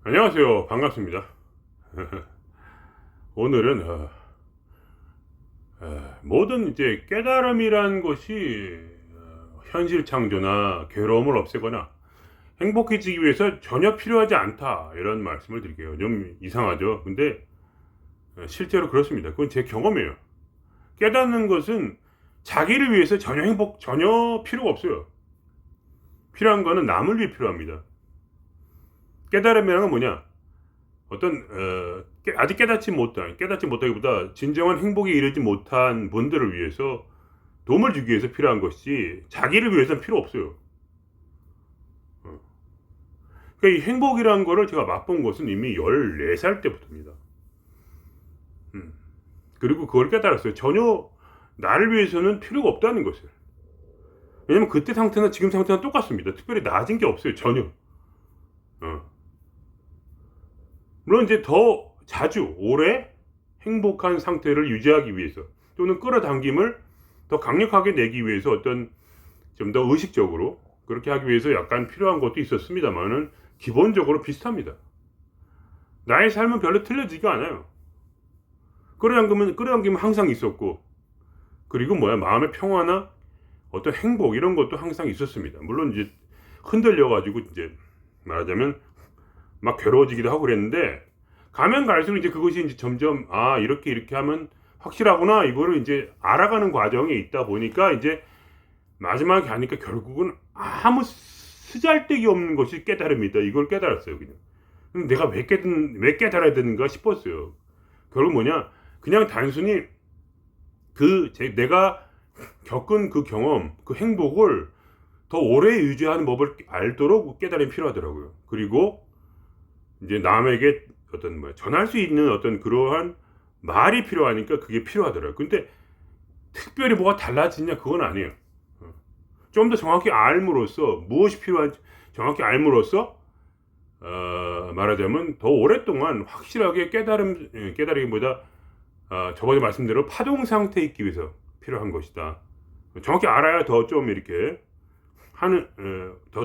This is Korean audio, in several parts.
안녕하세요. 반갑습니다. 오늘은 모든 이제 깨달음이란 것이 현실 창조나 괴로움을 없애거나 행복해지기 위해서 전혀 필요하지 않다, 이런 말씀을 드릴게요. 좀 이상하죠? 근데 실제로 그렇습니다. 그건 제 경험이에요. 깨닫는 것은 자기를 위해서 전혀 필요가 없어요. 필요한 거는 남을 위해 필요합니다. 깨달음이라는 건 뭐냐? 어떤 아직 깨닫지 못하기보다 진정한 행복에 이르지 못한 분들을 위해서 도움을 주기 위해서 필요한 것이, 자기를 위해서는 필요 없어요. 어. 그러니까 이 행복이라는 거를 제가 맛본 것은 이미 14살 때부터입니다. 음. 그리고 그걸 깨달았어요. 전혀 나를 위해서는 필요가 없다는 것을. 왜냐면 그때 상태나 지금 상태는 똑같습니다. 특별히 나아진 게 없어요. 전혀. 어. 물론 이제 더 자주 오래 행복한 상태를 유지하기 위해서, 또는 끌어당김을 더 강력하게 내기 위해서, 어떤 좀 더 의식적으로 그렇게 하기 위해서 약간 필요한 것도 있었습니다만은 기본적으로 비슷합니다. 나의 삶은 별로 틀려지지가 않아요. 끌어당김은 항상 있었고, 그리고 마음의 평화나 어떤 행복, 이런 것도 항상 있었습니다. 물론 이제 흔들려 가지고 이제 말하자면 막 괴로워지기도 하고 그랬는데, 가면 갈수록 이제 그것이 이제 점점 이렇게 하면 확실하구나, 이거를 이제 알아가는 과정에 있다 보니까 이제 마지막에 하니까 결국은 아무 쓰잘데기 없는 것이 깨달음이다, 이걸 깨달았어요. 그냥 내가 왜 깨달아야 되는가 싶었어요. 결국 뭐냐, 그냥 단순히 내가 겪은 그 경험, 그 행복을 더 오래 유지하는 법을 알도록 깨달음이 필요하더라고요. 그리고 이제 남에게 전할 수 있는 어떤 그러한 말이 필요하니까 그게 필요하더라고요. 근데 특별히 뭐가 달라지냐, 그건 아니에요. 좀 더 정확히 알므로써, 무엇이 필요한지 정확히 알므로써 말하자면 더 오랫동안 확실하게 깨달음보다 저번에 말씀대로 파동 상태에 있기 위해서 필요한 것이다. 정확히 알아야 더 좀 이렇게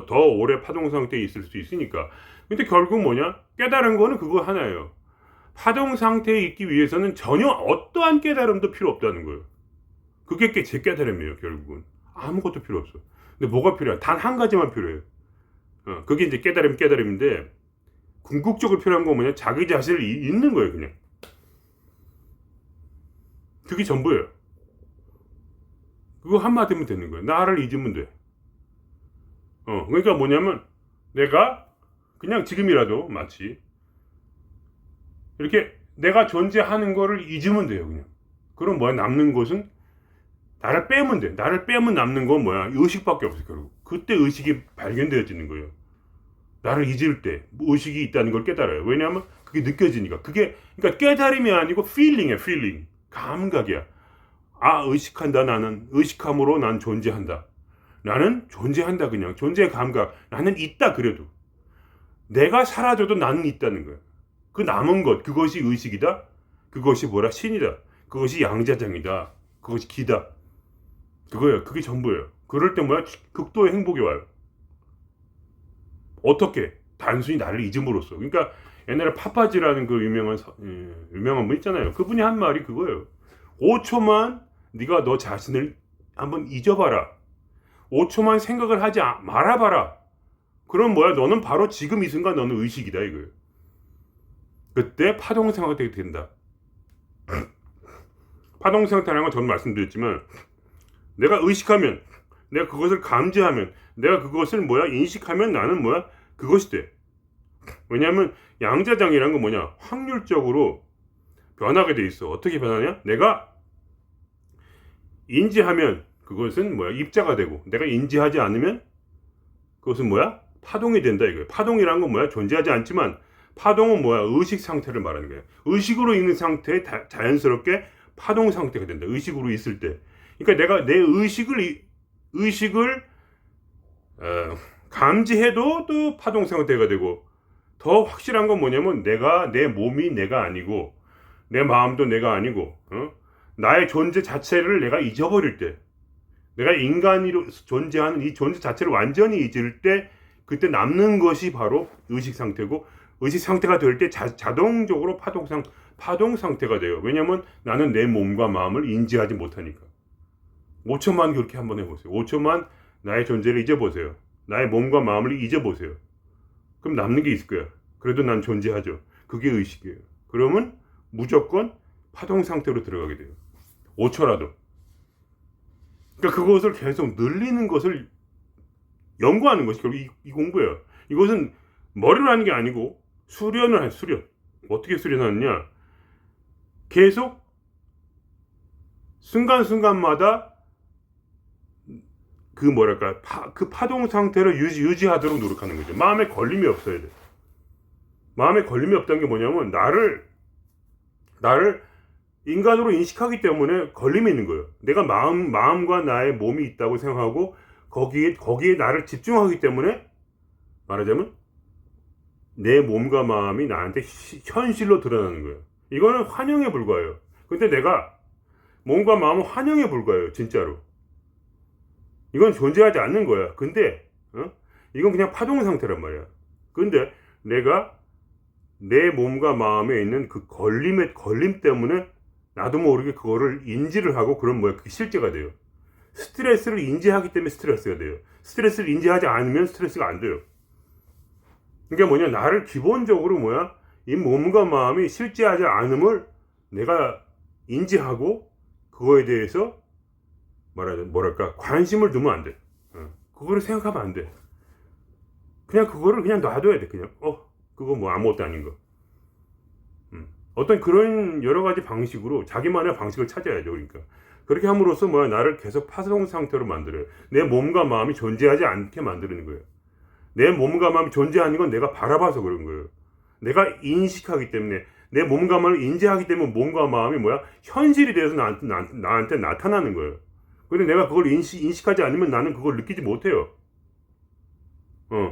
더 오래 파동 상태에 있을 수 있으니까. 근데 결국 뭐냐? 깨달은 거는 그거 하나예요. 파동 상태에 있기 위해서는 전혀 어떠한 깨달음도 필요 없다는 거예요. 그게 제 깨달음이에요, 결국은. 아무것도 필요 없어. 근데 뭐가 필요해? 단 한 가지만 필요해요. 그게 이제 깨달음인데, 궁극적으로 필요한 건 뭐냐? 자기 자신을 잊는 거예요, 그냥. 그게 전부예요. 그거 한마디면 되는 거예요. 나를 잊으면 돼. 그러니까 뭐냐면, 내가 그냥 지금이라도 마치 이렇게 내가 존재하는 거를 잊으면 돼요, 그냥. 그럼 남는 것은 나를 빼면 돼. 나를 빼면 남는 건 의식밖에 없어요, 결국. 그때 의식이 발견되어지는 거예요. 나를 잊을 때 의식이 있다는 걸 깨달아요. 왜냐하면 그게 느껴지니까. 그러니까 깨달음이 아니고 feeling이야, feeling. 감각이야. 의식한다, 나는. 의식함으로 난 존재한다. 나는 존재한다, 그냥. 존재의 감각. 나는 있다, 그래도. 내가 사라져도 나는 있다는 거예요. 그 남은 것, 그것이 의식이다. 그것이 신이다. 그것이 양자장이다. 그것이 기다. 그거예요. 그게 전부예요. 그럴 때 극도의 행복이 와요. 어떻게? 단순히 나를 잊음으로써. 그러니까 옛날에 파파지라는 그 유명한 분 있잖아요. 그분이 한 말이 그거예요. 5초만 네가 너 자신을 한번 잊어봐라. 5초만 생각을 하지 말아봐라. 그럼 너는 바로 지금 이 순간 너는 의식이다, 이거예요. 그때 파동 상태가 된다. 파동 상태라는 건 저는 말씀드렸지만, 내가 의식하면, 내가 그것을 감지하면, 내가 그것을 인식하면 나는 그것이 돼. 왜냐하면 양자장이라는 건 확률적으로 변하게 돼 있어. 어떻게 변하냐? 내가 인지하면 그것은 입자가 되고, 내가 인지하지 않으면 그것은 파동이 된다, 이거예요. 파동이라는 건 존재하지 않지만, 파동은 의식 상태를 말하는 거예요. 의식으로 있는 상태에 자연스럽게 파동 상태가 된다. 의식으로 있을 때. 그러니까 내가 내 의식을 감지해도 또 파동 상태가 되고, 더 확실한 건 뭐냐면, 내 몸이 내가 아니고, 내 마음도 내가 아니고, 나의 존재 자체를 내가 잊어버릴 때, 내가 인간으로 존재하는 이 존재 자체를 완전히 잊을 때, 그때 남는 것이 바로 의식 상태고, 의식 상태가 될 때 자동적으로 파동 상태가 돼요. 왜냐면 나는 내 몸과 마음을 인지하지 못하니까. 5초만 그렇게 한번 해보세요. 5초만 나의 존재를 잊어보세요. 나의 몸과 마음을 잊어보세요. 그럼 남는 게 있을 거야. 그래도 난 존재하죠. 그게 의식이에요. 그러면 무조건 파동 상태로 들어가게 돼요. 5초라도. 그러니까 그것을 계속 늘리는 것을 연구하는 것이 결국 이 공부예요. 이것은 머리로 하는 게 아니고 수련을 한 수련. 어떻게 수련하느냐? 계속 순간순간마다 그 파동 상태를 유지하도록 노력하는 거죠. 마음에 걸림이 없어야 돼. 마음에 걸림이 없다는 게 뭐냐면 나를 인간으로 인식하기 때문에 걸림이 있는 거예요. 내가 마음과 나의 몸이 있다고 생각하고 거기에 나를 집중하기 때문에 말하자면 내 몸과 마음이 나한테 현실로 드러나는 거예요. 이거는 환영에 불과해요. 근데 내가 몸과 마음은 환영에 불과해요. 진짜로. 이건 존재하지 않는 거야. 근데 이건 그냥 파동 상태란 말이야. 근데 내가 내 몸과 마음에 있는 그 걸림 때문에 나도 모르게 그거를 인지를 하고 그게 실제가 돼요. 스트레스를 인지하기 때문에 스트레스가 돼요. 스트레스를 인지하지 않으면 스트레스가 안 돼요. 그러니까 뭐냐, 나를 기본적으로 이 몸과 마음이 실제하지 않음을 내가 인지하고 그거에 대해서 관심을 두면 안 돼. 그거를 생각하면 안 돼. 그거를 그냥 놔둬야 돼. 그거 아무것도 아닌 거. 어떤 그런 여러 가지 방식으로 자기만의 방식을 찾아야죠. 그러니까 그렇게 함으로써 나를 계속 파동 상태로 만들어요. 내 몸과 마음이 존재하지 않게 만드는 거예요. 내 몸과 마음이 존재하는 건 내가 바라봐서 그런 거예요. 내가 인식하기 때문에, 내 몸과 마음을 인지하기 때문에 몸과 마음이 현실이 돼서 나한테 나타나는 거예요. 근데 내가 그걸 인식하지 않으면 나는 그걸 느끼지 못해요.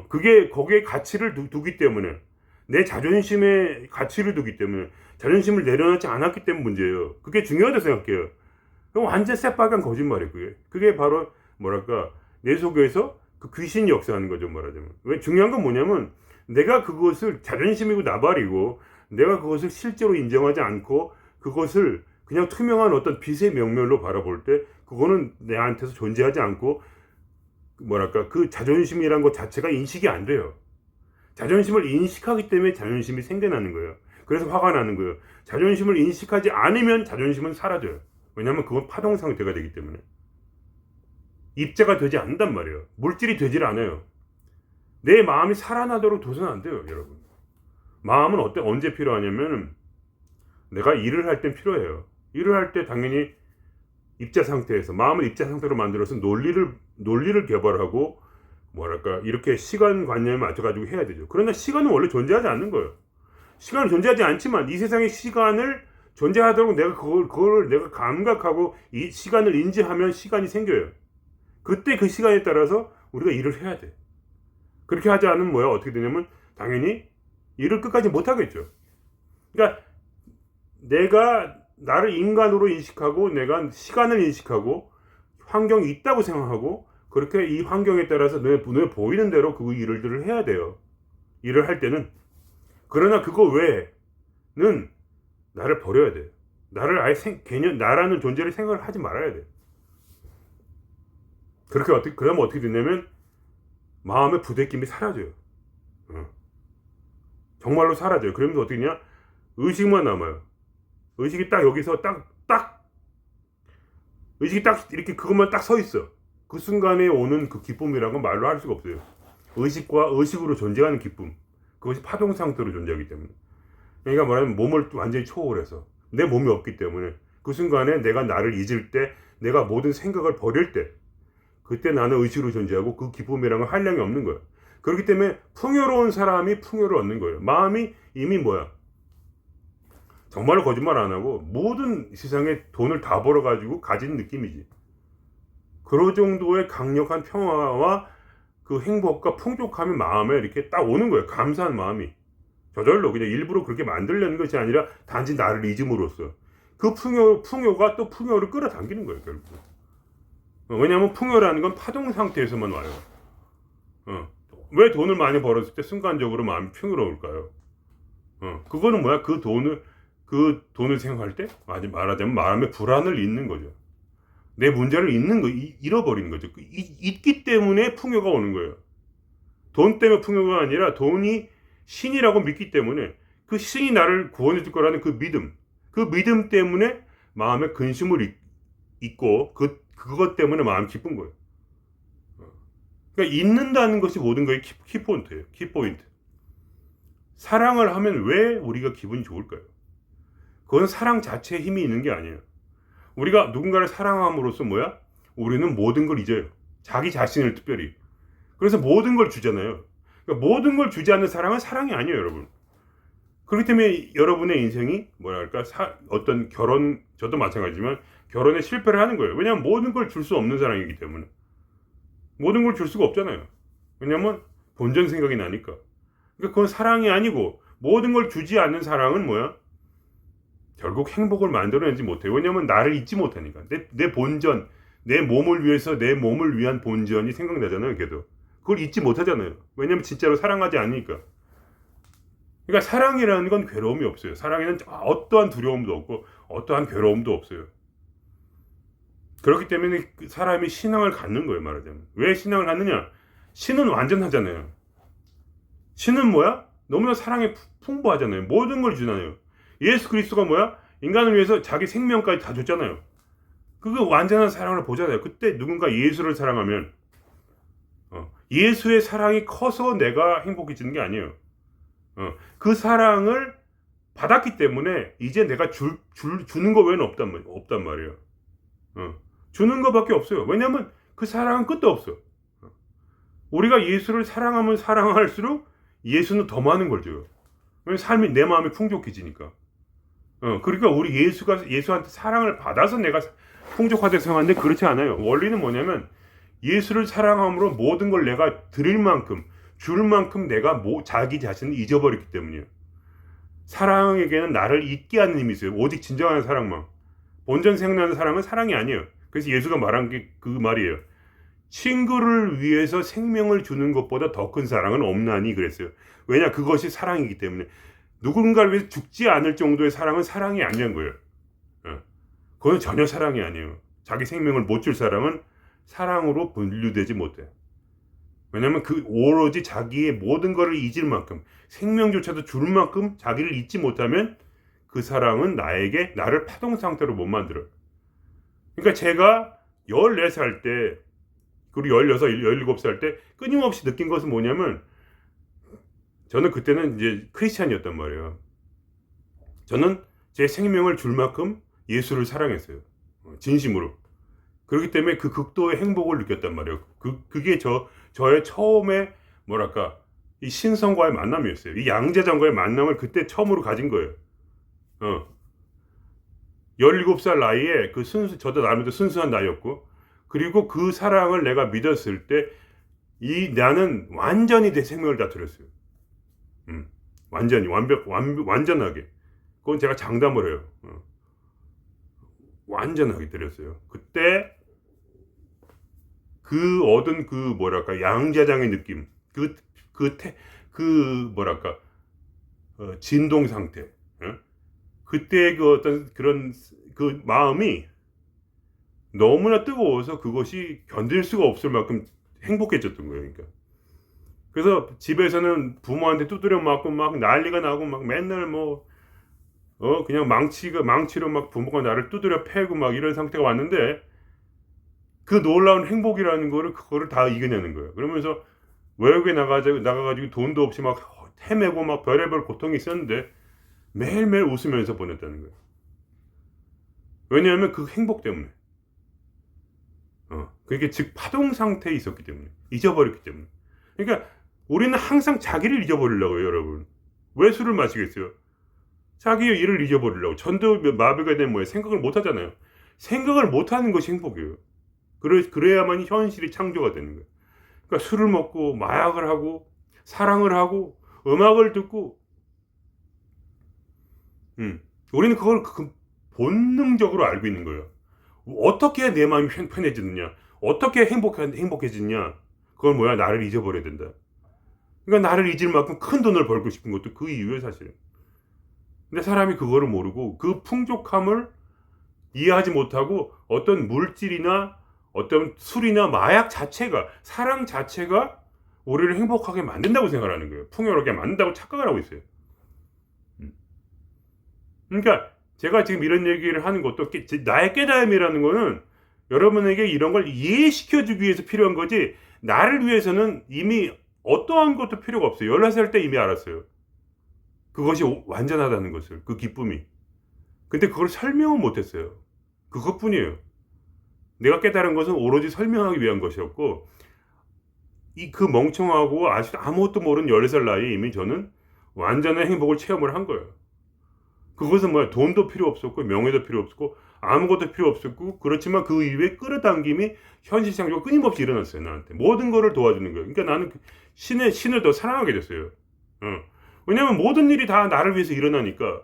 거기에 가치를 두기 때문에, 내 자존심에 가치를 두기 때문에, 자존심을 내려놓지 않았기 때문에 문제예요. 그게 중요하다고 생각해요. 완전 새빨간 거짓말이에요. 그게 바로 내 속에서 그 귀신이 역사하는 거죠, 말하자면. 왜 중요한 건 뭐냐면, 내가 그것을 자존심이고 나발이고, 내가 그것을 실제로 인정하지 않고, 그것을 그냥 투명한 어떤 빛의 명멸로 바라볼 때, 그거는 내한테서 존재하지 않고, 그 자존심이란 것 자체가 인식이 안 돼요. 자존심을 인식하기 때문에 자존심이 생겨나는 거예요. 그래서 화가 나는 거예요. 자존심을 인식하지 않으면 자존심은 사라져요. 왜냐하면 그건 파동 상태가 되기 때문에. 입자가 되지 않는단 말이에요. 물질이 되질 않아요. 내 마음이 살아나도록 둬서는 안 돼요, 여러분. 마음은 언제 필요하냐면, 내가 일을 할 땐 필요해요. 일을 할 때 당연히 입자 상태에서, 마음을 입자 상태로 만들어서 논리를 개발하고, 이렇게 시간관념에 맞춰가지고 해야 되죠. 그러나 시간은 원래 존재하지 않는 거예요. 시간은 존재하지 않지만, 이 세상의 시간을 존재하도록 그걸 내가 감각하고, 이 시간을 인지하면 시간이 생겨요. 그때 그 시간에 따라서 우리가 일을 해야 돼. 그렇게 하지 않으면 어떻게 되냐면, 당연히 일을 끝까지 못 하겠죠. 그러니까, 내가 나를 인간으로 인식하고, 내가 시간을 인식하고, 환경이 있다고 생각하고, 그렇게 이 환경에 따라서 눈에 보이는 대로 그 일들을 해야 돼요. 일을 할 때는. 그러나 그거 외에는 나를 버려야 돼요. 나를 아예 나라는 존재를 생각을 하지 말아야 돼요. 그러면 어떻게 되냐면, 마음의 부대낌이 사라져요. 정말로 사라져요. 그러면서 어떻게 되냐? 의식만 남아요. 의식이 딱 여기서 의식이 딱 이렇게 그것만 딱 서 있어. 그 순간에 오는 그 기쁨이라는 건 말로 할 수가 없어요. 의식으로 존재하는 기쁨. 그것이 파동 상태로 존재하기 때문에. 그러니까 말하면 몸을 완전히 초월해서, 내 몸이 없기 때문에 그 순간에 내가 나를 잊을 때, 내가 모든 생각을 버릴 때, 그때 나는 의식으로 존재하고 그 기쁨이라는 건 한량이 없는 거예요. 그렇기 때문에 풍요로운 사람이 풍요를 얻는 거예요. 마음이 이미 정말로 거짓말 안 하고 모든 세상에 돈을 다 벌어가지고 가진 느낌이지. 그런 정도의 강력한 평화와 그 행복과 풍족함이 마음에 이렇게 딱 오는 거예요. 감사한 마음이. 저절로 그냥 일부러 그렇게 만들려는 것이 아니라 단지 나를 잊음으로써 그 풍요가 또 풍요를 끌어당기는 거예요, 결국. 왜냐하면 풍요라는 건 파동 상태에서만 와요. 왜 돈을 많이 벌었을 때 순간적으로 마음이 평화로울까요? 그거는 뭐야? 그 돈을 생각할 때 말하자면 마음의 불안을 잊는 거죠. 내 문제를 잃어버리는 거죠. 잊기 때문에 풍요가 오는 거예요. 돈 때문에 풍요가 아니라 돈이 신이라고 믿기 때문에 그 신이 나를 구원해 줄 거라는 그 믿음 때문에 마음에 근심을 잊고 그것 때문에 마음이 기쁜 거예요. 그러니까 잊는다는 것이 모든 거의 키포인트예요. 키포인트. 사랑을 하면 왜 우리가 기분이 좋을까요? 그건 사랑 자체에 힘이 있는 게 아니에요. 우리가 누군가를 사랑함으로써 뭐야? 우리는 모든 걸 잊어요. 자기 자신을 특별히. 그래서 모든 걸 주잖아요. 그러니까 모든 걸 주지 않는 사랑은 사랑이 아니에요, 여러분. 그렇기 때문에 여러분의 인생이 뭐랄까 어떤 저도 마찬가지지만 결혼에 실패를 하는 거예요. 왜냐하면 모든 걸 줄 수 없는 사랑이기 때문에. 모든 걸 줄 수가 없잖아요. 왜냐하면 본전 생각이 나니까. 그러니까 그건 사랑이 아니고 모든 걸 주지 않는 사랑은 뭐야? 결국 행복을 만들어내지 못해요. 왜냐하면 나를 잊지 못하니까. 내 본전, 내 몸을 위해서 내 몸을 위한 본전이 생각나잖아요. 걔도. 그걸 잊지 못하잖아요. 왜냐하면 진짜로 사랑하지 않으니까. 그러니까 사랑이라는 건 괴로움이 없어요. 사랑에는 어떠한 두려움도 없고 어떠한 괴로움도 없어요. 그렇기 때문에 사람이 신앙을 갖는 거예요, 말하자면. 왜 신앙을 갖느냐? 신은 완전하잖아요. 신은 뭐야? 너무나 사랑이 풍부하잖아요. 모든 걸 주잖아요. 예수 그리스도가 뭐야? 인간을 위해서 자기 생명까지 다 줬잖아요. 그거 완전한 사랑을 보잖아요. 그때 누군가 예수를 사랑하면 예수의 사랑이 커서 내가 행복해지는 게 아니에요. 그 사랑을 받았기 때문에 이제 내가 주는 거 외에는 없단 말이에요. 주는 거밖에 없어요. 왜냐하면 그 사랑은 끝도 없어. 우리가 예수를 사랑하면 사랑할수록 예수는 더 많은 걸 줘요. 왜냐면 삶이 내 마음이 풍족해지니까. 그러니까 우리 예수한테 사랑을 받아서 내가 풍족하다고 생각하는데 그렇지 않아요. 원리는 뭐냐면 예수를 사랑함으로 모든 걸 내가 드릴 만큼 줄 만큼 내가 자기 자신을 잊어버렸기 때문이에요. 사랑에게는 나를 잊게 하는 힘이 있어요. 오직 진정한 사랑만. 본전 생각나는 사랑은 사랑이 아니에요. 그래서 예수가 말한 게 그 말이에요. 친구를 위해서 생명을 주는 것보다 더 큰 사랑은 없나니 그랬어요. 왜냐? 그것이 사랑이기 때문에. 누군가를 위해서 죽지 않을 정도의 사랑은 사랑이 아니란 거예요. 그건 전혀 사랑이 아니에요. 자기 생명을 못 줄 사랑은 사랑으로 분류되지 못해. 왜냐면 오로지 자기의 모든 것을 잊을 만큼 생명조차도 줄 만큼 자기를 잊지 못하면 그 사랑은 나를 파동 상태로 못 만들어요. 그러니까 제가 14살 때 그리고 16, 17살 때 끊임없이 느낀 것은 뭐냐면 저는 그때는 이제 크리스찬이었단 말이에요. 저는 제 생명을 줄 만큼 예수를 사랑했어요. 진심으로. 그렇기 때문에 그 극도의 행복을 느꼈단 말이에요. 그게 저의 처음에 뭐랄까 이 신성과의 만남이었어요. 이 양자장과의 만남을 그때 처음으로 가진 거예요. 17살 나이에 저도 나름대로 순수한 나이였고, 그리고 그 사랑을 내가 믿었을 때, 나는 완전히 내 생명을 다 드렸어요. 완전히, 완전하게. 그건 제가 장담을 해요. 완전하게 드렸어요. 그때, 얻은 뭐랄까, 양자장의 느낌, 뭐랄까, 진동 상태, 그때 어떤 그런 마음이 너무나 뜨거워서 그것이 견딜 수가 없을 만큼 행복해졌던 거예요. 그러니까. 그래서 집에서는 부모한테 두드려 맞고 막 난리가 나고 막 맨날 그냥 망치로 막 부모가 나를 두드려 패고 막 이런 상태가 왔는데 그 놀라운 행복이라는 그거를 다 이겨내는 거예요. 그러면서 외국에 나가가지고 돈도 없이 막 헤매고 막 별의별 고통이 있었는데 매일매일 웃으면서 보냈다는 거예요. 왜냐하면 그 행복 때문에. 그게 즉 파동 상태에 있었기 때문에. 잊어버렸기 때문에. 그러니까 우리는 항상 자기를 잊어버리려고요, 여러분. 왜 술을 마시겠어요? 자기의 일을 잊어버리려고. 전두마비가 되면 뭐예요? 생각을 못 하잖아요. 생각을 못 하는 것이 행복이에요. 그래야만 현실이 창조가 되는 거예요. 그러니까 술을 먹고 마약을 하고 사랑을 하고 음악을 듣고 우리는 그걸 본능적으로 알고 있는 거예요. 어떻게 내 마음이 편해지느냐, 어떻게 행복해지느냐, 그건 뭐야? 나를 잊어버려야 된다. 그러니까 나를 잊을 만큼 큰 돈을 벌고 싶은 것도 그 이유예요, 사실은. 근데 사람이 그거를 모르고 그 풍족함을 이해하지 못하고 어떤 물질이나 어떤 술이나 마약 자체가, 사랑 자체가 우리를 행복하게 만든다고 생각하는 거예요. 풍요롭게 만든다고 착각을 하고 있어요. 그러니까 제가 지금 이런 얘기를 하는 것도 나의 깨달음이라는 거는 여러분에게 이런 걸 이해시켜주기 위해서 필요한 거지, 나를 위해서는 이미 어떠한 것도 필요가 없어요. 14살 때 이미 알았어요. 그것이 완전하다는 것을, 그 기쁨이. 근데 그걸 설명은 못했어요. 그것뿐이에요. 내가 깨달은 것은 오로지 설명하기 위한 것이었고, 그 멍청하고 아무것도 모르는 14살 나이에 이미 저는 완전한 행복을 체험을 한 거예요. 그것은 뭐야? 돈도 필요 없었고, 명예도 필요 없었고, 아무것도 필요 없었고, 그렇지만 그 이후에 끌어당김이 현실상적으로 끊임없이 일어났어요, 나한테. 모든 거를 도와주는 거예요. 그러니까 나는 신을 더 사랑하게 됐어요. 왜냐면 모든 일이 다 나를 위해서 일어나니까.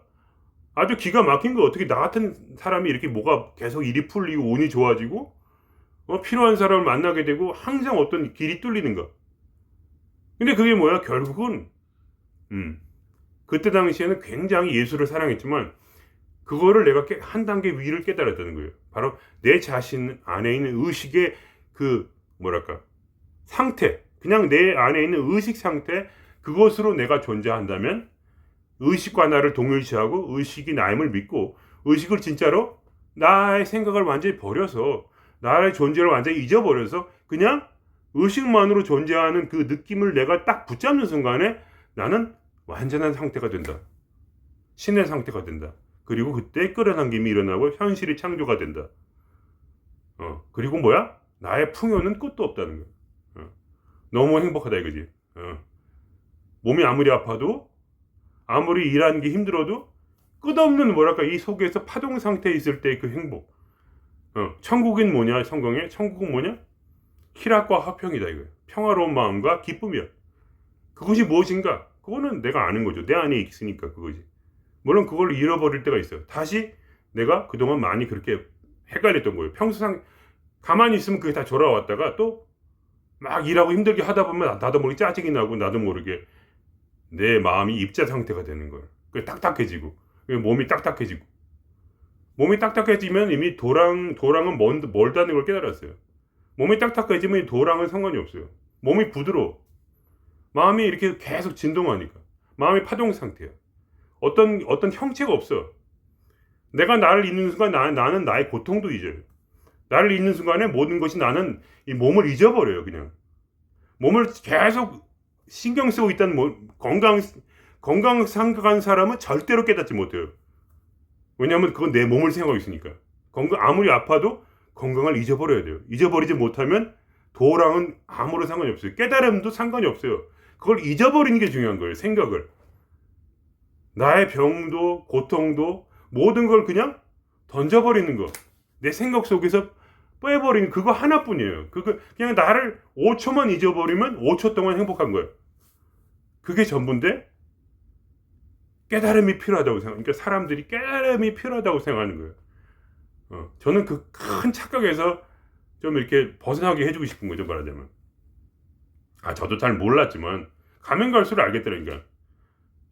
아주 기가 막힌 거, 어떻게 나 같은 사람이 이렇게 뭐가 계속 일이 풀리고 운이 좋아지고, 필요한 사람을 만나게 되고, 항상 어떤 길이 뚫리는가. 근데 그게 뭐야? 결국은, 그때 당시에는 굉장히 예수를 사랑했지만, 그거를 내가 한 단계 위를 깨달았다는 거예요. 바로 내 자신 안에 있는 의식의 상태, 그냥 내 안에 있는 의식 상태, 그것으로 내가 존재한다면 의식과 나를 동일시하고 의식이 나임을 믿고, 의식을 진짜로 나의 생각을 완전히 버려서, 나의 존재를 완전히 잊어버려서 그냥 의식만으로 존재하는 그 느낌을 내가 딱 붙잡는 순간에 나는 완전한 상태가 된다. 신의 상태가 된다. 그리고 그때 끌어당김이 일어나고 현실이 창조가 된다. 그리고 뭐야? 나의 풍요는 끝도 없다는 거야. 너무 행복하다 이거지. 몸이 아무리 아파도, 아무리 일하는 게 힘들어도 끝없는 이 속에서 파동 상태에 있을 때 그 행복. 천국은 뭐냐? 성경에 천국은 뭐냐? 희락과 화평이다 이거예요. 평화로운 마음과 기쁨이야. 그것이 무엇인가? 그거는 내가 아는 거죠. 내 안에 있으니까 그것이. 물론 그걸 잃어버릴 때가 있어요. 다시 내가 그동안 많이 그렇게 헷갈렸던 거예요. 평소상 가만히 있으면 그게 다 돌아왔다가 또 막 일하고 힘들게 하다 보면 나도 모르게 짜증이 나고, 나도 모르게 내 마음이 입자 상태가 되는 거예요. 그게 딱딱해지고, 몸이 딱딱해지고. 몸이 딱딱해지면 이미 도랑은 멀다는 걸 깨달았어요. 몸이 딱딱해지면 도랑은 상관이 없어요. 몸이 부드러워. 마음이 이렇게 계속 진동하니까. 마음이 파동 상태야. 어떤 형체가 없어. 내가 나를 잊는 순간 나는 나의 고통도 잊어요. 나를 잊는 순간에 모든 것이, 나는 이 몸을 잊어버려요, 그냥. 몸을 계속 신경 쓰고 있다는 건강한 사람은 절대로 깨닫지 못해요. 왜냐하면 그건 내 몸을 생각하고 있으니까. 아무리 아파도 건강을 잊어버려야 돼요. 잊어버리지 못하면 도랑은 아무런 상관이 없어요. 깨달음도 상관이 없어요. 그걸 잊어버리는 게 중요한 거예요, 생각을. 나의 병도 고통도 모든 걸 그냥 던져버리는 거. 내 생각 속에서 빼버리는 그거 하나뿐이에요. 그냥 나를 5초만 잊어버리면 5초 동안 행복한 거예요. 그게 전부인데 깨달음이 필요하다고 그러니까 사람들이 깨달음이 필요하다고 생각하는 거예요. 저는 그 큰 착각에서 좀 이렇게 벗어나게 해주고 싶은 거죠, 말하자면. 저도 잘 몰랐지만 가면 갈수록 알겠더라니까.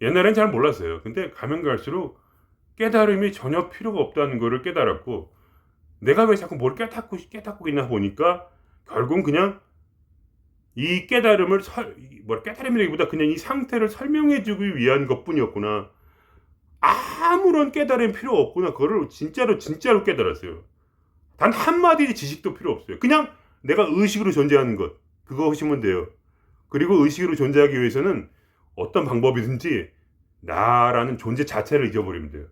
옛날엔 잘 몰랐어요. 근데 가면 갈수록 깨달음이 전혀 필요가 없다는 거를 깨달았고, 내가 왜 자꾸 뭘 깨닫고 있나 보니까 결국은 그냥 이 깨달음을 깨달음이라기보다 그냥 이 상태를 설명해주기 위한 것뿐이었구나. 아무런 깨달음이 필요 없구나. 그거를 진짜로 깨달았어요. 단 한마디 지식도 필요 없어요. 그냥 내가 의식으로 존재하는 것, 그거 하시면 돼요. 그리고 의식으로 존재하기 위해서는 어떤 방법이든지 나라는 존재 자체를 잊어버리면 돼요.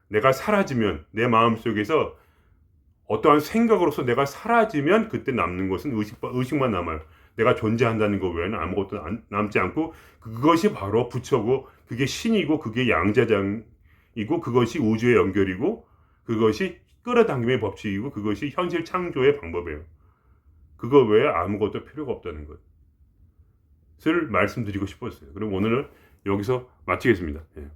내가 사라지면, 내 마음속에서 어떠한 생각으로서 내가 사라지면 그때 남는 것은 의식만 남아요. 내가 존재한다는 것 외에는 아무것도 남지 않고, 그것이 바로 부처고, 그게 신이고, 그게 양자장이고, 그것이 우주의 연결이고, 그것이 끌어당김의 법칙이고, 그것이 현실 창조의 방법이에요. 그거 외에 아무것도 필요가 없다는 것을 말씀드리고 싶었어요. 그럼 오늘은 여기서 마치겠습니다. 예.